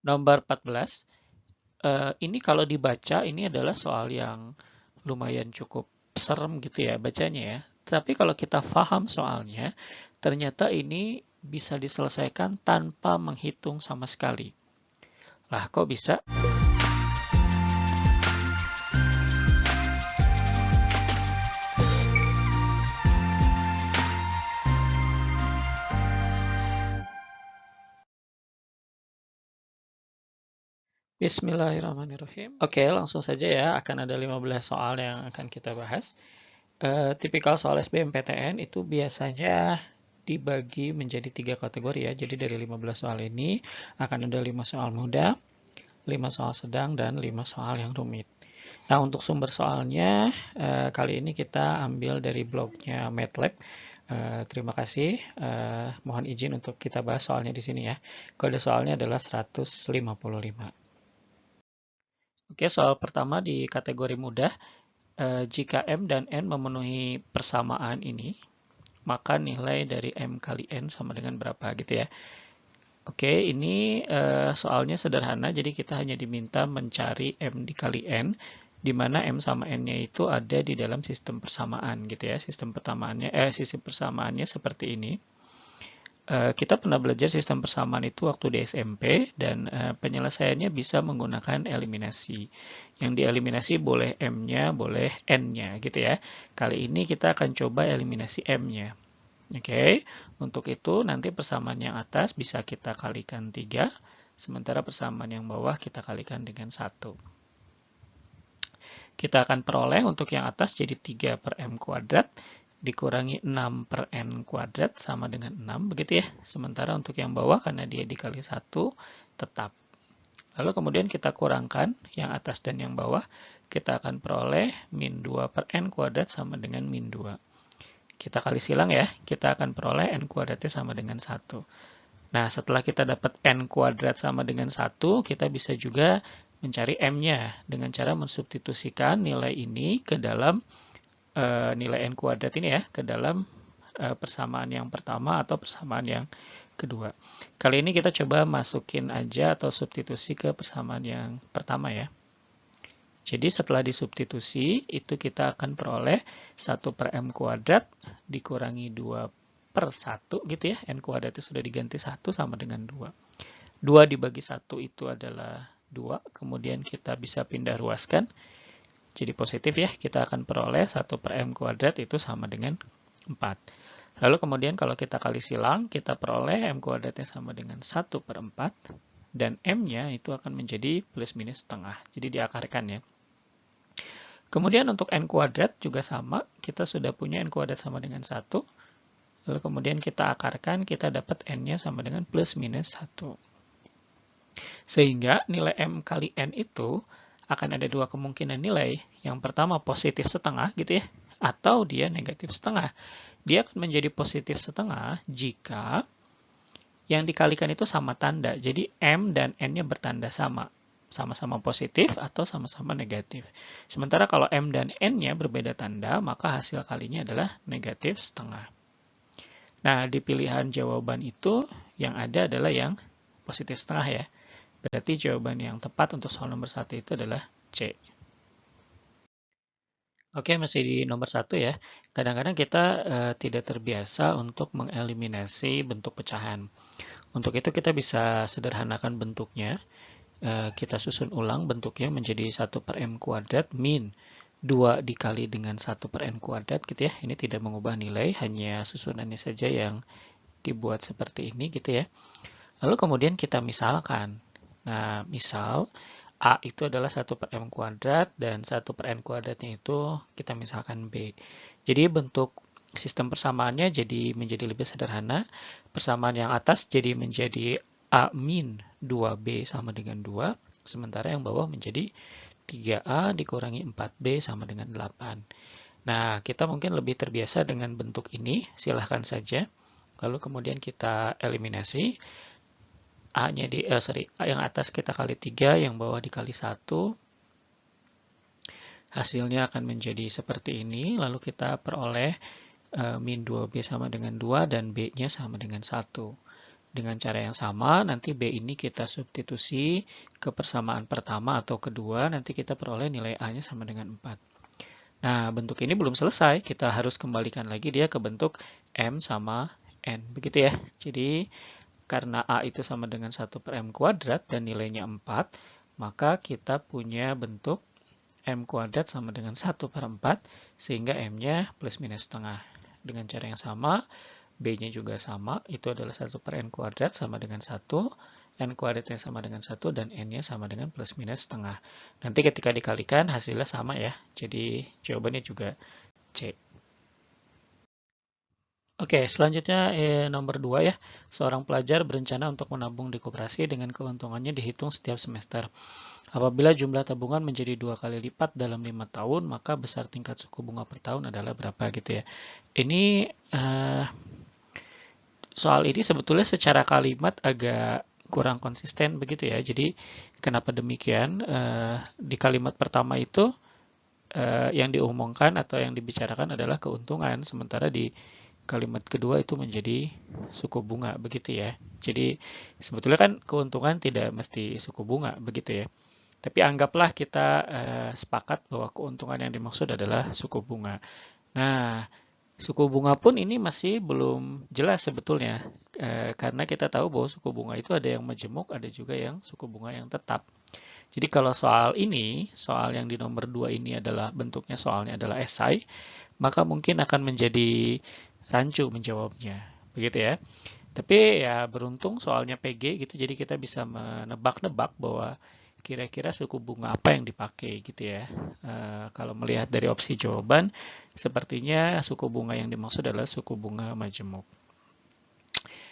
Nomor 14, ini kalau dibaca ini adalah soal yang lumayan cukup serem gitu ya bacanya ya. Tapi kalau kita paham soalnya, ternyata ini bisa diselesaikan tanpa menghitung sama sekali. Lah, kok bisa? Bismillahirrahmanirrahim. Oke, langsung saja ya. Akan ada 15 soal yang akan kita bahas. Tipikal soal SBMPTN itu biasanya dibagi menjadi 3 kategori ya. Jadi dari 15 soal ini akan ada 5 soal mudah, 5 soal sedang, dan 5 soal yang rumit. Nah, untuk sumber soalnya, kali ini kita ambil dari blognya MATLAB. Terima kasih. Mohon izin untuk kita bahas soalnya di sini ya. Kode soalnya adalah 155. Oke, soal pertama di kategori mudah. Jika M dan N memenuhi persamaan ini, maka nilai dari M kali N sama dengan berapa gitu ya. Oke, ini soalnya sederhana, jadi kita hanya diminta mencari M dikali N, di mana M sama N-nya itu ada di dalam sistem persamaan gitu ya. Sistem persamaannya seperti ini. Kita pernah belajar sistem persamaan itu waktu di SMP, dan penyelesaiannya bisa menggunakan eliminasi. Yang dieliminasi boleh M-nya, boleh N-nya gitu ya. Kali ini kita akan coba eliminasi M-nya. Oke, untuk itu nanti persamaan yang atas bisa kita kalikan 3, sementara persamaan yang bawah kita kalikan dengan 1. Kita akan peroleh untuk yang atas jadi 3 per M kuadrat dikurangi 6 per N kuadrat sama dengan 6, begitu ya. Sementara untuk yang bawah karena dia dikali 1 tetap. Lalu kemudian kita kurangkan yang atas dan yang bawah, kita akan peroleh min 2 per N kuadrat sama dengan min 2. Kita kali silang ya, kita akan peroleh N kuadratnya sama dengan 1. Nah, setelah kita dapat N kuadrat sama dengan 1, kita bisa juga mencari M-nya dengan cara mensubstitusikan nilai ini ke dalam nilai N kuadrat ini ya, ke dalam persamaan yang pertama atau persamaan yang kedua. Kali ini kita coba masukin aja atau substitusi ke persamaan yang pertama ya. Jadi setelah disubstitusi, itu kita akan peroleh 1 per M kuadrat dikurangi 2 per 1 gitu ya. N kuadratnya sudah diganti 1 sama dengan 2. 2 dibagi 1 itu adalah 2, kemudian kita bisa pindah ruaskan. Jadi positif ya, kita akan peroleh 1 per M kuadrat itu sama dengan 4. Lalu kemudian kalau kita kali silang, kita peroleh M kuadratnya sama dengan 1 per 4, dan M-nya itu akan menjadi plus minus setengah. Jadi diakarkan ya. Kemudian untuk N kuadrat juga sama, kita sudah punya N kuadrat sama dengan 1. Lalu kemudian kita akarkan, kita dapat N-nya sama dengan plus minus 1. Sehingga nilai M kali N itu akan ada dua kemungkinan nilai. Yang pertama positif setengah gitu ya, atau dia negatif setengah. Dia akan menjadi positif setengah jika yang dikalikan itu sama tanda. Jadi M dan N-nya bertanda sama. Sama-sama positif atau sama-sama negatif. Sementara kalau M dan N-nya berbeda tanda, maka hasil kalinya adalah negatif setengah. Nah, di pilihan jawaban itu yang ada adalah yang positif setengah ya. Berarti jawaban yang tepat untuk soal nomor 1 itu adalah C. Oke, masih di nomor 1 ya. Kadang-kadang kita tidak terbiasa untuk mengeliminasi bentuk pecahan. Untuk itu kita bisa sederhanakan bentuknya. Kita susun ulang bentuknya menjadi 1 per M kuadrat min 2 dikali dengan 1 per N kuadrat gitu ya. Ini tidak mengubah nilai, hanya susunannya saja yang dibuat seperti ini gitu ya. Lalu kemudian kita misalkan. Nah, misal A itu adalah 1 per M kuadrat dan 1 per N kuadratnya itu kita misalkan B. Jadi bentuk sistem persamaannya menjadi lebih sederhana. Persamaan yang atas jadi menjadi A min 2B sama dengan 2. Sementara yang bawah menjadi 3A dikurangi 4B sama dengan 8. Nah, kita mungkin lebih terbiasa dengan bentuk ini. Silahkan saja. Lalu kemudian kita eliminasi. A-nya yang atas kita kali 3, yang bawah dikali 1. Hasilnya akan menjadi seperti ini. Lalu kita peroleh min 2B sama dengan 2 dan B-nya sama dengan 1. Dengan cara yang sama, nanti B ini kita substitusi ke persamaan pertama atau kedua, nanti kita peroleh nilai A-nya sama dengan 4. Nah, bentuk ini belum selesai, kita harus kembalikan lagi dia ke bentuk M sama N, begitu ya. Jadi, karena A itu sama dengan 1 per M kuadrat dan nilainya 4, maka kita punya bentuk M kuadrat sama dengan 1 per 4, sehingga M-nya plus minus setengah. Dengan cara yang sama, B-nya juga sama, itu adalah 1 per N kuadrat sama dengan 1, N kuadratnya sama dengan 1, dan N-nya sama dengan plus minus setengah. Nanti ketika dikalikan, hasilnya sama ya, jadi jawabannya juga C. Oke, selanjutnya nomor 2 ya. Seorang pelajar berencana untuk menabung di koperasi dengan keuntungannya dihitung setiap semester. Apabila jumlah tabungan menjadi 2 kali lipat dalam 5 tahun, maka besar tingkat suku bunga per tahun adalah berapa gitu ya. Ini soal ini sebetulnya secara kalimat agak kurang konsisten begitu ya. Jadi kenapa demikian? Di kalimat pertama itu yang diumumkan atau yang dibicarakan adalah keuntungan, sementara di kalimat kedua itu menjadi suku bunga begitu ya. Jadi sebetulnya kan keuntungan tidak mesti suku bunga begitu ya. Tapi anggaplah kita sepakat bahwa keuntungan yang dimaksud adalah suku bunga. Nah, suku bunga pun ini masih belum jelas sebetulnya, karena kita tahu bahwa suku bunga itu ada yang majemuk, ada juga yang suku bunga yang tetap. Jadi kalau soal ini, soal yang di nomor 2 ini adalah bentuknya soalnya adalah esai, maka mungkin akan menjadi rancu menjawabnya, begitu ya. Tapi ya beruntung soalnya PG gitu, jadi kita bisa menebak-nebak bahwa kira-kira suku bunga apa yang dipakai gitu ya. Kalau melihat dari opsi jawaban, sepertinya suku bunga yang dimaksud adalah suku bunga majemuk.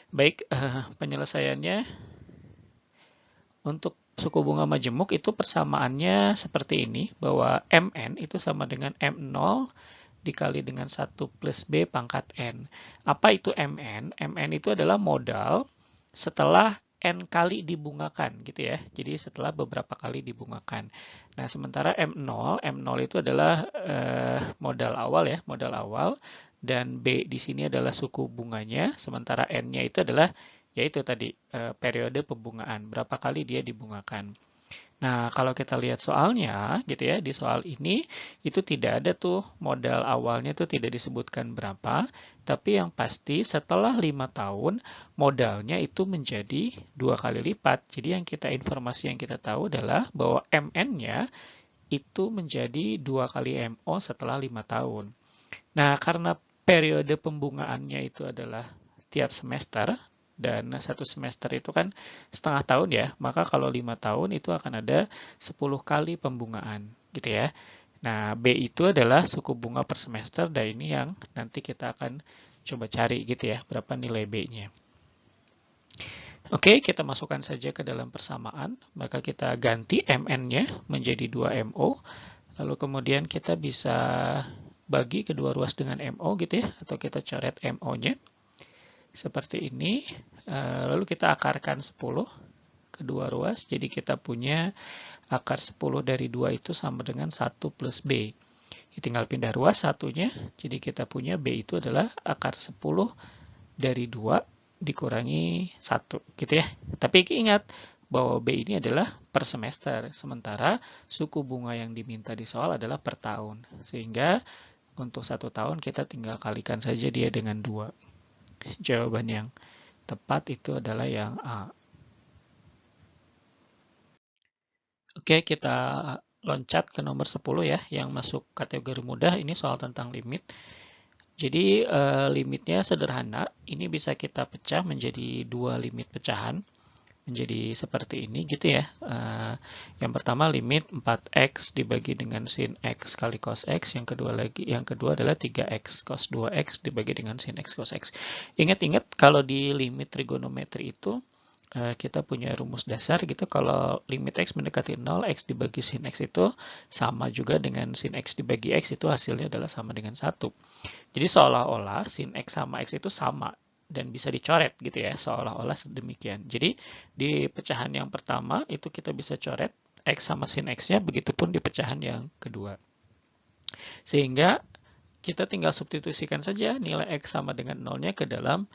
Baik, penyelesaiannya untuk suku bunga majemuk itu persamaannya seperti ini, bahwa MN itu sama dengan M0 dikali dengan 1 plus B pangkat N. Apa itu MN? MN itu adalah modal setelah N kali dibungakan gitu ya. Jadi setelah beberapa kali dibungakan. Nah, sementara M0 itu adalah modal awal ya, modal awal. Dan B di sini adalah suku bunganya, sementara N-nya itu adalah yaitu tadi periode pembungaan, berapa kali dia dibungakan. Nah, kalau kita lihat soalnya gitu ya, di soal ini itu tidak ada tuh modal awalnya tuh tidak disebutkan berapa, tapi yang pasti setelah 5 tahun modalnya itu menjadi 2 kali lipat. Jadi informasi yang kita tahu adalah bahwa MN-nya itu menjadi 2 kali MO setelah 5 tahun. Nah, karena periode pembungaannya itu adalah tiap semester, dan satu semester itu kan setengah tahun ya, maka kalau 5 tahun itu akan ada 10 kali pembungaan gitu ya. Nah, B itu adalah suku bunga per semester, dan ini yang nanti kita akan coba cari gitu ya, berapa nilai B-nya. Oke, kita masukkan saja ke dalam persamaan, maka kita ganti MN-nya menjadi 2MO, lalu kemudian kita bisa bagi kedua ruas dengan MO gitu ya, atau kita coret MO-nya. Seperti ini, lalu kita akarkan 10 kedua ruas, jadi kita punya akar 10 dari 2 itu sama dengan 1 plus B. Tinggal pindah ruas satunya, jadi kita punya B itu adalah akar 10 dari 2 dikurangi 1, gitu ya. Tapi ingat bahwa B ini adalah per semester, sementara suku bunga yang diminta di soal adalah per tahun. Sehingga untuk 1 tahun kita tinggal kalikan saja dia dengan 2. Jawaban yang tepat itu adalah yang A. Oke, kita loncat ke nomor 10 ya, yang masuk kategori mudah. Ini soal tentang limit. Jadi limitnya sederhana. Ini bisa kita pecah menjadi 2 limit pecahan. Menjadi seperti ini gitu ya. Yang pertama limit 4x dibagi dengan sin x kali cos x. Yang kedua adalah 3x cos 2x dibagi dengan sin x cos x. Ingat-ingat kalau di limit trigonometri itu kita punya rumus dasar gitu, kalau limit x mendekati 0, x dibagi sin x itu sama juga dengan sin x dibagi x, itu hasilnya adalah sama dengan 1. Jadi seolah-olah sin x sama x itu sama dan bisa dicoret gitu ya, seolah-olah sedemikian. Jadi di pecahan yang pertama itu kita bisa coret x sama sin x-nya, begitupun di pecahan yang kedua. Sehingga kita tinggal substitusikan saja nilai x sama dengan 0-nya ke dalam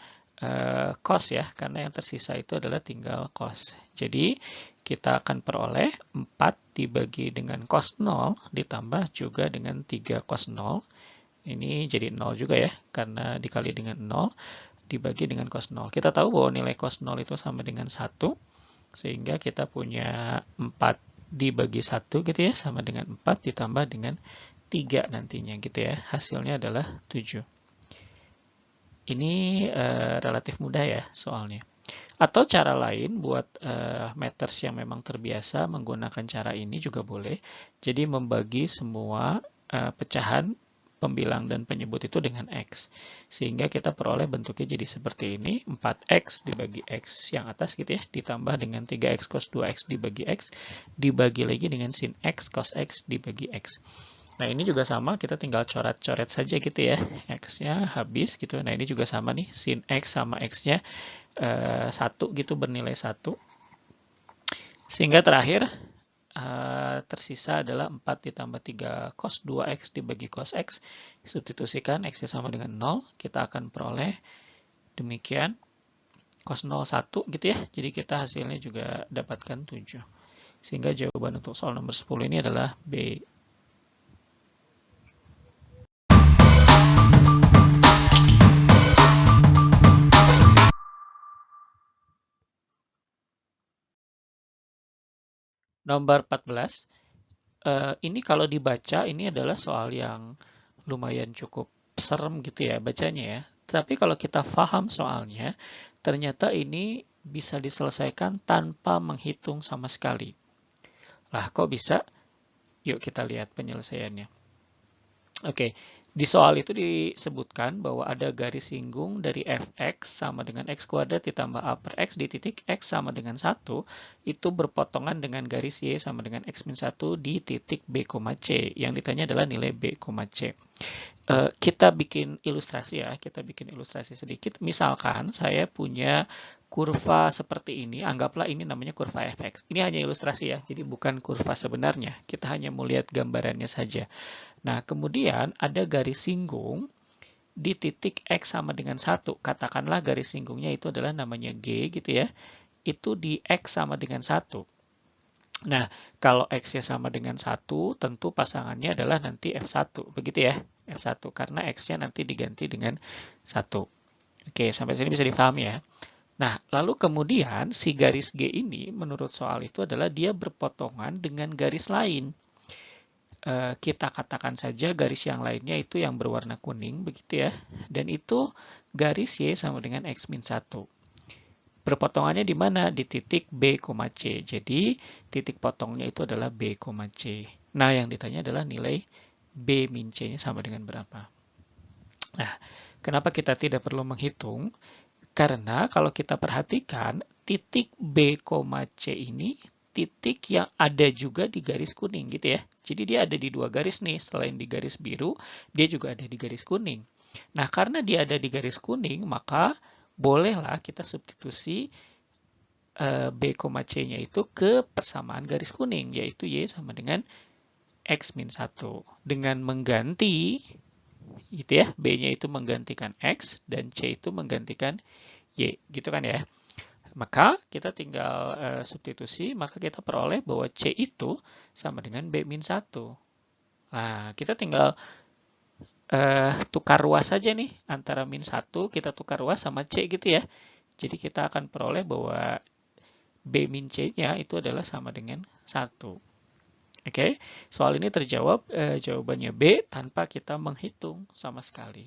cos ya, karena yang tersisa itu adalah tinggal cos. Jadi kita akan peroleh 4 dibagi dengan cos 0 ditambah juga dengan 3 cos 0. Ini jadi 0 juga ya, karena dikali dengan 0 dibagi dengan cos 0. Kita tahu bahwa nilai cos 0 itu sama dengan 1, sehingga kita punya 4 dibagi 1 gitu ya, sama dengan 4 ditambah dengan 3 nantinya gitu ya. Hasilnya adalah 7. Ini relatif mudah ya soalnya. Atau cara lain buat meters yang memang terbiasa menggunakan cara ini juga boleh. Jadi membagi semua pecahan pembilang dan penyebut itu dengan X. Sehingga kita peroleh bentuknya jadi seperti ini. 4X dibagi X yang atas gitu ya. Ditambah dengan 3X cos 2X dibagi X. Dibagi lagi dengan sin X cos X dibagi X. Nah, ini juga sama, kita tinggal coret-coret saja gitu ya. X-nya habis gitu. Nah, ini juga sama nih, sin X sama X-nya 1 gitu, bernilai 1. Sehingga terakhir tersisa adalah 4 ditambah 3 cos 2X dibagi cos X. Substitusikan, X-nya sama dengan 0. Kita akan peroleh demikian. Cos 0, 1 gitu ya. Jadi kita hasilnya juga dapatkan 7. Sehingga jawaban untuk soal nomor 10 ini adalah B. Nomor 14, ini kalau dibaca ini adalah soal yang lumayan cukup serem gitu ya bacanya ya. Tapi kalau kita paham soalnya, ternyata ini bisa diselesaikan tanpa menghitung sama sekali. Lah, kok bisa? Yuk kita lihat penyelesaiannya. Oke, di soal itu disebutkan bahwa ada garis singgung dari fx sama dengan x kuadrat ditambah a per x di titik x sama dengan 1, itu berpotongan dengan garis y sama dengan x min 1 di titik b, c. Yang ditanya adalah nilai b, c. Kita bikin ilustrasi ya, kita bikin ilustrasi sedikit. Misalkan saya punya kurva seperti ini, anggaplah ini namanya kurva fx. Ini hanya ilustrasi ya, jadi bukan kurva sebenarnya. Kita hanya mau lihat gambarannya saja. Nah, kemudian ada garis singgung di titik x sama dengan 1. Katakanlah garis singgungnya itu adalah namanya G gitu ya. Itu di x sama dengan 1. Nah, kalau X-nya sama dengan 1, tentu pasangannya adalah nanti F1. Begitu ya, F1. Karena X-nya nanti diganti dengan 1. Oke, sampai sini bisa difahami ya. Nah, lalu kemudian si garis G ini menurut soal itu adalah dia berpotongan dengan garis lain. Kita katakan saja garis yang lainnya itu yang berwarna kuning, begitu ya. Dan itu garis Y sama dengan X min 1. Berpotongannya di mana? Di titik B, C. Jadi, titik potongnya itu adalah B, C. Nah, yang ditanya adalah nilai B min C-nya sama dengan berapa. Nah, kenapa kita tidak perlu menghitung? Karena kalau kita perhatikan, titik B, C ini titik yang ada juga di garis kuning gitu ya. Jadi dia ada di dua garis nih, selain di garis biru, dia juga ada di garis kuning. Nah, karena dia ada di garis kuning, maka bolehlah kita substitusi B, C-nya itu ke persamaan garis kuning, yaitu Y sama dengan X min 1. Dengan mengganti, gitu ya, B-nya itu menggantikan X, dan C itu menggantikan Y, gitu kan ya. Maka kita tinggal substitusi, maka kita peroleh bahwa C itu sama dengan B min 1. Nah, kita tinggal tukar ruas saja nih, antara min 1 kita tukar ruas sama C gitu ya. Jadi kita akan peroleh bahwa B min C-nya itu adalah sama dengan 1. Oke, soal ini terjawab jawabannya B tanpa kita menghitung sama sekali.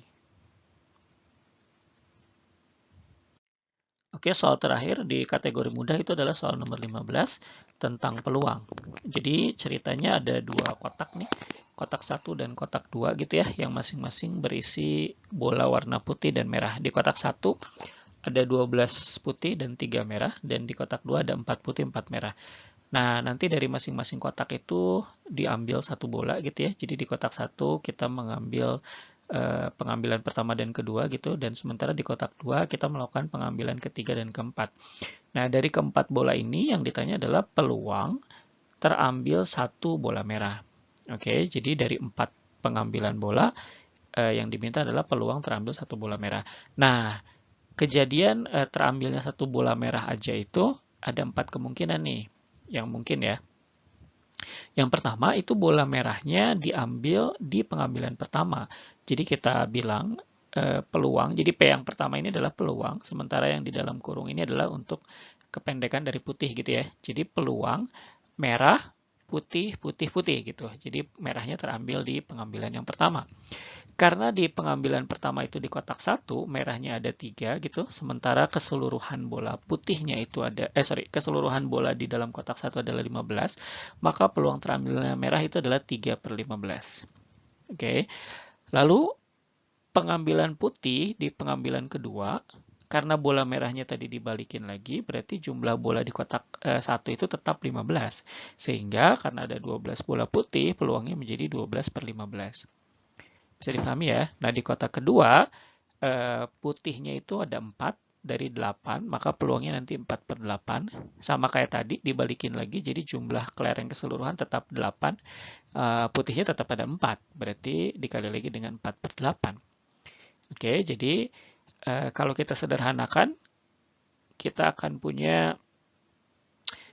Oke, soal terakhir di kategori mudah itu adalah soal nomor 15 tentang peluang. Jadi ceritanya ada dua kotak nih, kotak 1 dan kotak 2 gitu ya, yang masing-masing berisi bola warna putih dan merah. Di kotak 1 ada 12 putih dan 3 merah, dan di kotak 2 ada 4 putih, 4 merah. Nah, nanti dari masing-masing kotak itu diambil satu bola gitu ya. Jadi di kotak 1 kita mengambil pengambilan pertama dan kedua gitu, dan sementara di kotak 2 kita melakukan pengambilan ketiga dan keempat. Nah, dari keempat bola ini yang ditanya adalah peluang terambil satu bola merah. Oke, jadi dari 4 pengambilan bola yang diminta adalah peluang terambil satu bola merah. Nah, kejadian terambilnya satu bola merah aja itu ada 4 kemungkinan nih yang mungkin ya. Yang pertama itu bola merahnya diambil di pengambilan pertama. Jadi kita bilang peluang, jadi P yang pertama ini adalah peluang, sementara yang di dalam kurung ini adalah untuk kependekan dari putih gitu ya. Jadi peluang merah, putih, putih, putih gitu. Jadi merahnya terambil di pengambilan yang pertama. Karena di pengambilan pertama itu di kotak satu, merahnya ada 3 gitu, sementara keseluruhan bola putihnya itu ada, keseluruhan bola di dalam kotak satu adalah 15, maka peluang terambilnya merah itu adalah 3/15. Oke, lalu pengambilan putih di pengambilan kedua, karena bola merahnya tadi dibalikin lagi, berarti jumlah bola di kotak satu itu tetap 15. Sehingga karena ada 12 bola putih, peluangnya menjadi 12/15. Bisa difahami ya. Nah, di kotak kedua, putihnya itu ada 4 dari 8, maka peluangnya nanti 4/8. Sama kayak tadi, dibalikin lagi, jadi jumlah kelereng keseluruhan tetap 8, putihnya tetap ada 4, berarti dikali lagi dengan 4/8. Oke, jadi kalau kita sederhanakan, kita akan punya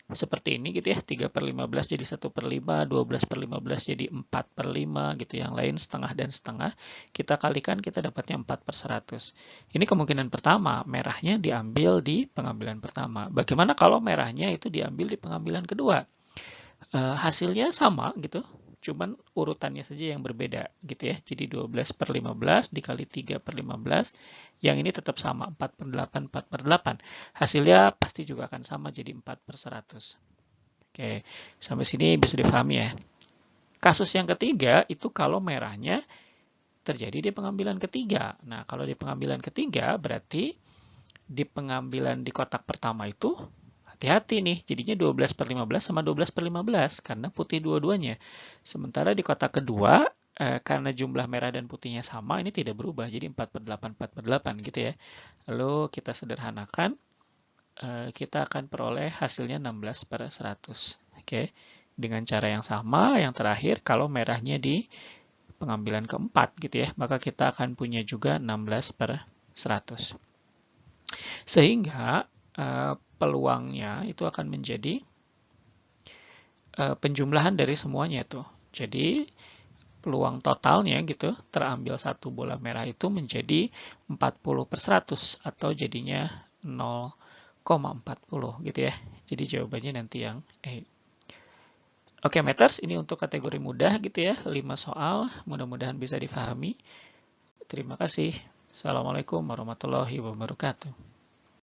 seperti ini gitu ya, 3/15 jadi 1/5, 12/15 jadi 4/5 gitu, yang lain setengah dan setengah, kita kalikan kita dapatnya 4/100. Ini kemungkinan pertama, merahnya diambil di pengambilan pertama. Bagaimana kalau merahnya itu diambil di pengambilan kedua? Hasilnya sama gitu, cuman urutannya saja yang berbeda gitu ya. Jadi 12/15 dikali 3/15, yang ini tetap sama 4/8, 4/8. Hasilnya pasti juga akan sama, jadi 4/100. Oke, sampai sini bisa dipahami ya. Kasus yang ketiga itu kalau merahnya terjadi di pengambilan ketiga. Nah, kalau di pengambilan ketiga berarti di pengambilan di kotak pertama itu hati-hati nih, jadinya 12/15 sama 12/15 karena putih dua-duanya. Sementara di kotak kedua, karena jumlah merah dan putihnya sama, ini tidak berubah, jadi 4/8, 4/8 gitu ya. Lalu kita sederhanakan, kita akan peroleh hasilnya 16/100. Oke, dengan cara yang sama, yang terakhir, kalau merahnya di pengambilan keempat gitu ya, maka kita akan punya juga 16/100. Sehingga peluangnya itu akan menjadi penjumlahan dari semuanya tuh. Jadi peluang totalnya gitu terambil satu bola merah itu menjadi 40/100 atau jadinya 0,40 gitu ya. Jadi jawabannya nanti yang E. Oke, Meters, ini untuk kategori mudah gitu ya. 5 soal, mudah-mudahan bisa difahami. Terima kasih. Assalamualaikum warahmatullahi wabarakatuh.